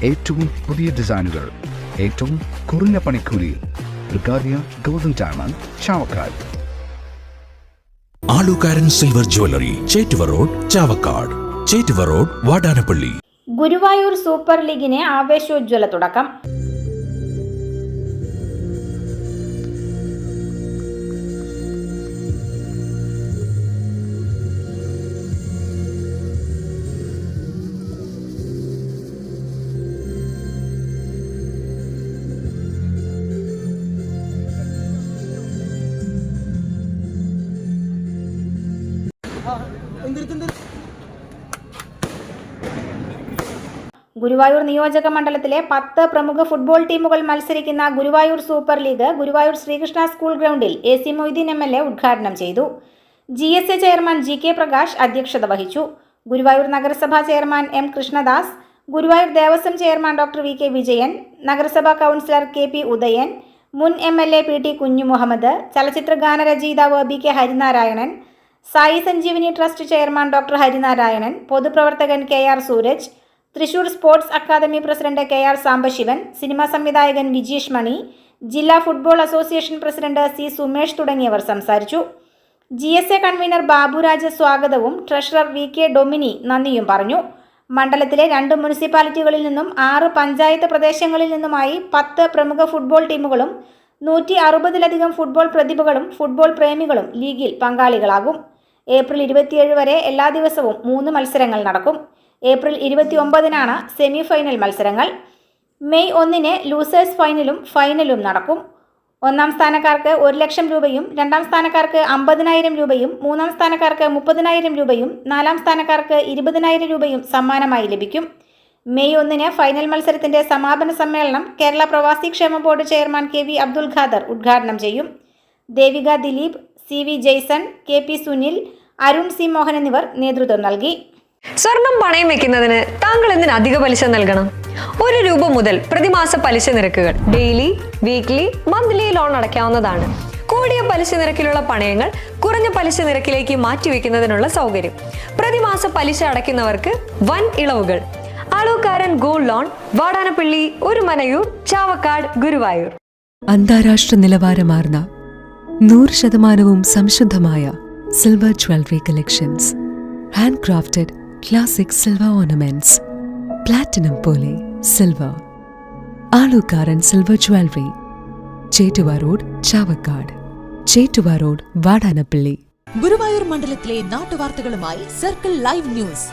ഏറ്റവും പുതിയ ഡിസൈനുകൾ, ഏറ്റവും കുറഞ്ഞ പണിക്കൂലി. Brigadia golden diamond, Chavakkad. Alukaran silver jewellery, Chettuva road, Chavakkad. Chettuva road, Vadanappally. Guruvayur super ലീഗിന് ആവേശോജ്വല തുടക്കം. ഗുരുവായൂർ നിയോജക മണ്ഡലത്തിലെ 10 പ്രമുഖ ഫുട്ബോൾ ടീമുകൾ മത്സരിക്കുന്ന Guruvayur super league Guruvayur Sreekrishna school ഗ്രൗണ്ടിൽ AC മൊയ്തീൻ MLA ഉദ്ഘാടനം ചെയ്തു. GSA ചെയർമാൻ GK പ്രകാശ് അധ്യക്ഷത വഹിച്ചു. ഗുരുവായൂർ നഗരസഭാ chairman M Krishnadas, Guruvayur Devaswom chairman doctor VK Vijayan, നഗരസഭാ കൗൺസിലർ KP ഉദയൻ, മുൻ MLA PT കുഞ്ഞുമുഹമ്മദ്, ചലച്ചിത്ര ഗാനരചയിതാവ് BK Harinarayanan, Sai Sanjeevani trust chairman doctor Harinarayanan, പൊതുപ്രവർത്തകൻ KR Sooraj, Thrissur sports academy president KR Sambasivan, cinema സംവിധായകൻ വിജീഷ് മണി, ജില്ലാ football association president C Sumesh തുടങ്ങിയവർ സംസാരിച്ചു. GSA കൺവീനർ ബാബുരാജ് സ്വാഗതവും ട്രഷറർ VK ഡൊമിനി നന്ദിയും പറഞ്ഞു. മണ്ഡലത്തിലെ 2 മുനിസിപ്പാലിറ്റികളിൽ നിന്നും 6 പഞ്ചായത്ത് പ്രദേശങ്ങളിൽ നിന്നുമായി 10 പ്രമുഖ ഫുട്ബോൾ ടീമുകളും 160-ലധികം ഫുട്ബോൾ പ്രതിഭകളും ഫുട്ബോൾ പ്രേമികളും ലീഗിൽ പങ്കാളികളാകും. ഏപ്രിൽ 27 വരെ എല്ലാ ദിവസവും 3 മത്സരങ്ങൾ നടക്കും. ഏപ്രിൽ 29-നാണ് സെമി ഫൈനൽ മത്സരങ്ങൾ. മെയ് 1-ന് ലൂസേഴ്സ് ഫൈനലും നടക്കും. 1-ാം സ്ഥാനക്കാർക്ക് 1 ലക്ഷം രൂപയും 2-ാം സ്ഥാനക്കാർക്ക് 50,000 രൂപയും 3-ാം സ്ഥാനക്കാർക്ക് 30,000 രൂപയും 4-ാം സ്ഥാനക്കാർക്ക് 20,000 രൂപയും സമ്മാനമായി ലഭിക്കും. മെയ് 1-ന് ഫൈനൽ മത്സരത്തിന്റെ സമാപന സമ്മേളനം കേരള പ്രവാസി ക്ഷേമ board chairman KV Abdul Khader ഉദ്ഘാടനം ചെയ്യും. Devika Dileep, CV Jaison, KP Sunil, Arun C Mohan എന്നിവർ നേതൃത്വം നൽകി. സ്വർണം പണയം വെക്കുന്നതിന് താങ്കൾ എന്തിന് അധിക പലിശ നൽകണം? 1 രൂപ മുതൽ പ്രതിമാസ പലിശ നിരക്കുകൾ ഡെയിലി, വീക്ക്ലി, മന്ത്ലി ലോൺ അടയ്ക്കാവുന്നതാണ്. കൂടിയ പലിശ നിരക്കിലുള്ള പണയങ്ങൾ കുറഞ്ഞ പലിശ നിരക്കിലേക്ക് മാറ്റിവെക്കുന്നതിനുള്ള സൗകര്യം. പ്രതിമാസ പലിശ അടയ്ക്കുന്നവർക്ക് വൻ ഇളവുകൾ. Alukaran gold loan, Vadanappally, Orumanayur, Chavakkad, Guruvayur. അന്താരാഷ്ട്ര നിലവാരമാർന്ന 100% സംശുദ്ധമായ silver jewellery collections. Handcrafted classic silver ornaments, platinum പോലെ silver. Alukaran silver jewellery, Chettuva road, Chavakkad. Chettuva road, Vadanappally. Guruvayur മണ്ഡലത്തിലെ നാട്ടുവാർത്തകളുമായി സർക്കിൾ ലൈവ് ന്യൂസ്.